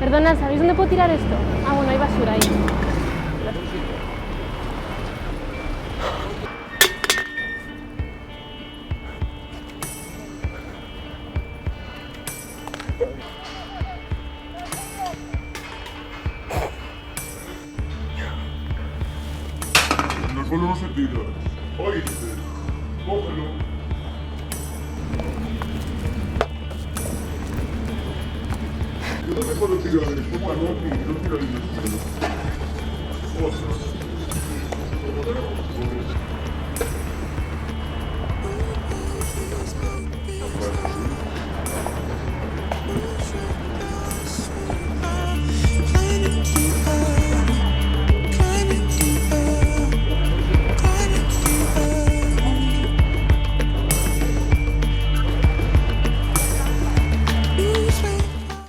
Perdona, ¿sabéis dónde puedo tirar esto? Ah, bueno, hay basura ahí. En el suelo no se tira. Oíste, cógelo. Yo no me puedo tirar esto, mano, aquí, no tira en el suelo. Cosas.